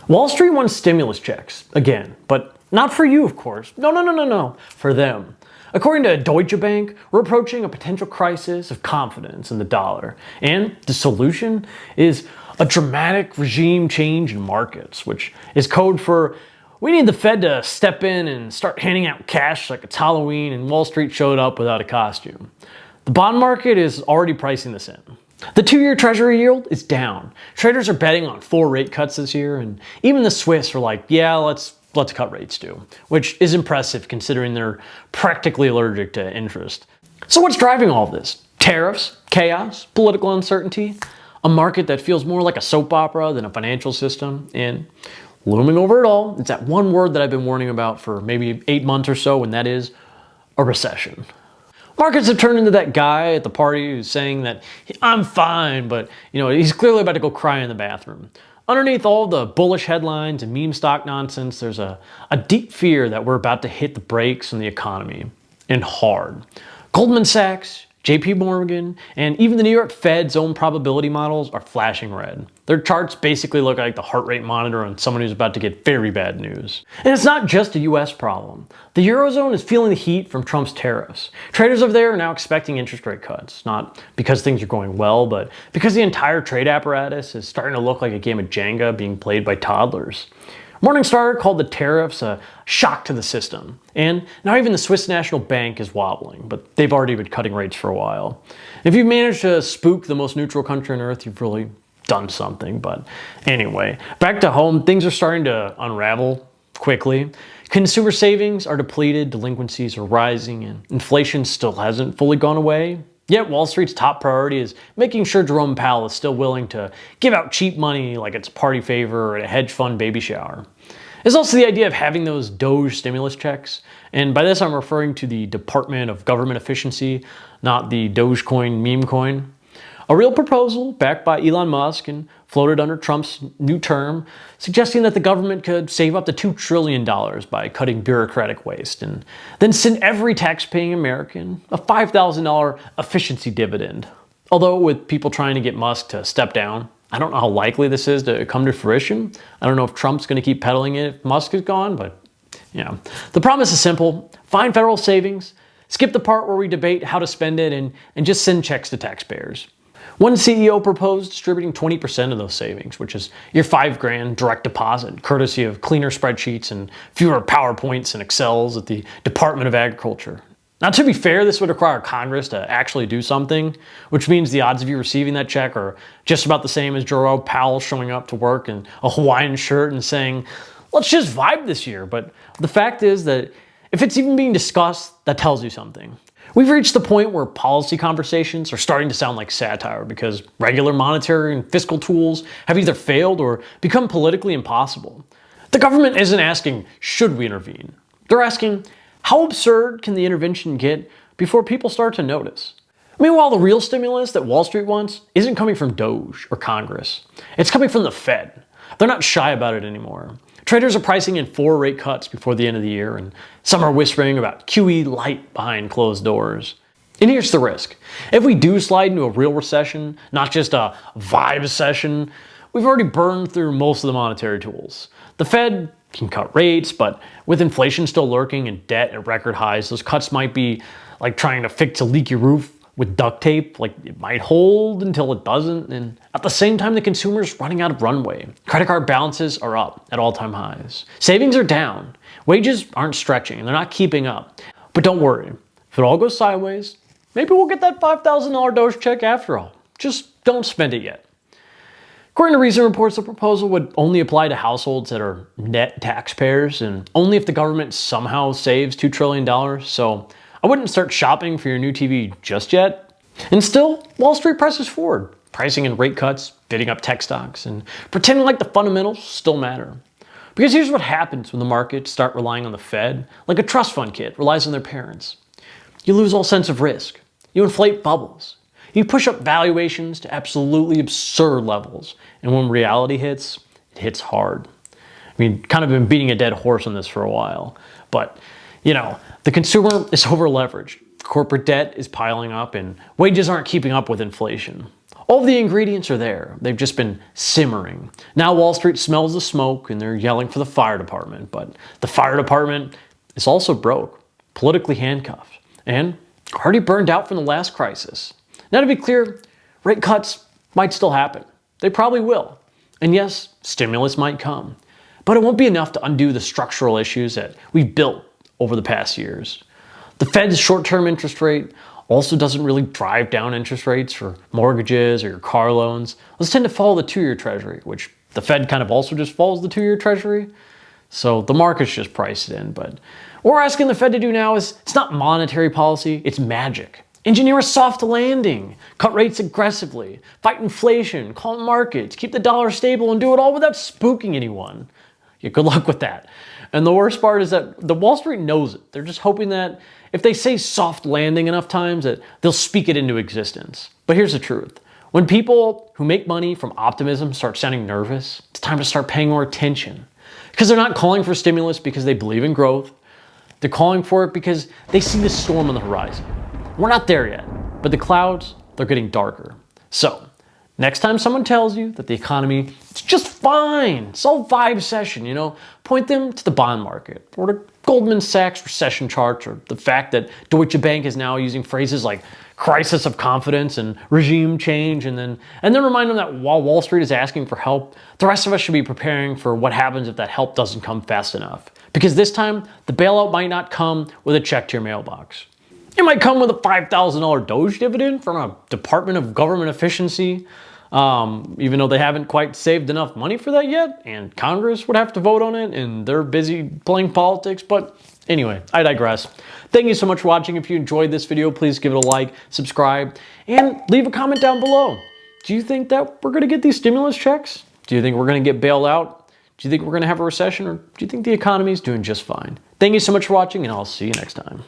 Wall Street wants stimulus checks, again, but not for you, of course. No, for them. According to Deutsche Bank, we're approaching a potential crisis of confidence in the dollar, and the solution is a dramatic regime change in markets, which is code for we need the Fed to step in and start handing out cash like it's Halloween and Wall Street showed up without a costume. The bond market is already pricing this in. The 2-year Treasury yield is down. Traders are betting on 4 rate cuts this year, and even the Swiss are like, yeah, let's cut rates too, which is impressive considering they're practically allergic to interest. So what's driving all of this? Tariffs, chaos, political uncertainty, a market that feels more like a soap opera than a financial system, and looming over it all, it's that one word that I've been warning about for maybe 8 months or so, and that is a recession. Markets have turned into that guy at the party who's saying that I'm fine, but he's clearly about to go cry in the bathroom. Underneath all the bullish headlines and meme stock nonsense, there's a deep fear that we're about to hit the brakes on the economy, and hard. Goldman Sachs, JP Morgan, and even the New York Fed's own probability models are flashing red. Their charts basically look like the heart rate monitor on someone who's about to get very bad news. And it's not just a US problem. The Eurozone is feeling the heat from Trump's tariffs. Traders over there are now expecting interest rate cuts, not because things are going well, but because the entire trade apparatus is starting to look like a game of Jenga being played by toddlers. Morningstar called the tariffs a shock to the system, and now even the Swiss National Bank is wobbling, but they've already been cutting rates for a while. If you've managed to spook the most neutral country on earth, you've really done something. But anyway, back to home, things are starting to unravel quickly. Consumer savings are depleted, delinquencies are rising, and inflation still hasn't fully gone away. Yet Wall Street's top priority is making sure Jerome Powell is still willing to give out cheap money like it's a party favor or a hedge fund baby shower. There's also the idea of having those Doge stimulus checks, and by this I'm referring to the Department of Government Efficiency, not the Dogecoin meme coin. A real proposal backed by Elon Musk and floated under Trump's new term, suggesting that the government could save up to $2 trillion by cutting bureaucratic waste and then send every tax-paying American a $5,000 efficiency dividend. Although with people trying to get Musk to step down, I don't know how likely this is to come to fruition. I don't know if Trump's going to keep peddling it if Musk is gone, but The promise is simple: find federal savings, skip the part where we debate how to spend it, and just send checks to taxpayers. One CEO proposed distributing 20% of those savings, which is your $5,000 direct deposit, courtesy of cleaner spreadsheets and fewer PowerPoints and Excels at the Department of Agriculture. Now, to be fair, this would require Congress to actually do something, which means the odds of you receiving that check are just about the same as Jerome Powell showing up to work in a Hawaiian shirt and saying, let's just vibe this year. But the fact is that if it's even being discussed, that tells you something. We've reached the point where policy conversations are starting to sound like satire because regular monetary and fiscal tools have either failed or become politically impossible. The government isn't asking, should we intervene? They're asking, how absurd can the intervention get before people start to notice? Meanwhile, the real stimulus that Wall Street wants isn't coming from Doge or Congress. It's coming from the Fed. They're not shy about it anymore. Traders are pricing in 4 rate cuts before the end of the year, and some are whispering about QE light behind closed doors. And here's the risk. If we do slide into a real recession, not just a vibe session, we've already burned through most of the monetary tools. The Fed can cut rates, but with inflation still lurking and debt at record highs, those cuts might be like trying to fix a leaky roof with duct tape. Like, it might hold until it doesn't, and at the same time the consumer's running out of runway. Credit card balances are up at all-time highs. Savings are down. Wages aren't stretching, they're not keeping up. But don't worry, if it all goes sideways, maybe we'll get that $5,000 Doge check after all. Just don't spend it yet. According to recent reports, the proposal would only apply to households that are net taxpayers, and only if the government somehow saves $2 trillion, so I wouldn't start shopping for your new TV just yet. And still, Wall Street presses forward, pricing in rate cuts, bidding up tech stocks, and pretending like the fundamentals still matter. Because here's what happens when the markets start relying on the Fed, like a trust fund kid relies on their parents. You lose all sense of risk. You inflate bubbles. You push up valuations to absolutely absurd levels. And when reality hits, it hits hard. I mean, kind of been beating a dead horse on this for a while, but the consumer is over leveraged. Corporate debt is piling up and wages aren't keeping up with inflation. All of the ingredients are there. They've just been simmering. Now Wall Street smells the smoke and they're yelling for the fire department. But the fire department is also broke, politically handcuffed, and already burned out from the last crisis. Now to be clear, rate cuts might still happen. They probably will. And yes, stimulus might come. But it won't be enough to undo the structural issues that we've built over the past years. The Fed's short-term interest rate also doesn't really drive down interest rates for mortgages or your car loans. Those tend to follow the 2-year treasury, which the Fed kind of also just follows the 2-year treasury. So the market's just priced in. But what we're asking the Fed to do now is, it's not monetary policy, it's magic. Engineer a soft landing, cut rates aggressively, fight inflation, calm markets, keep the dollar stable, and do it all without spooking anyone. Yeah, good luck with that. And the worst part is that the Wall Street knows it. They're just hoping that if they say soft landing enough times, that they'll speak it into existence. But here's the truth. When people who make money from optimism start sounding nervous, it's time to start paying more attention. Because they're not calling for stimulus because they believe in growth. They're calling for it because they see the storm on the horizon. We're not there yet, but the clouds, they're getting darker. So, next time someone tells you that the economy is just fine, it's all vibe session, point them to the bond market or to Goldman Sachs recession charts, or the fact that Deutsche Bank is now using phrases like crisis of confidence and regime change, and then remind them that while Wall Street is asking for help, the rest of us should be preparing for what happens if that help doesn't come fast enough. Because this time, the bailout might not come with a check to your mailbox. It might come with a $5,000 Doge dividend from a Department of Government Efficiency, even though they haven't quite saved enough money for that yet, and Congress would have to vote on it, and they're busy playing politics. But anyway, I digress. Thank you so much for watching. If you enjoyed this video, please give it a like, subscribe, and leave a comment down below. Do you think that we're going to get these stimulus checks? Do you think we're going to get bailed out? Do you think we're going to have a recession, or do you think the economy is doing just fine? Thank you so much for watching, and I'll see you next time.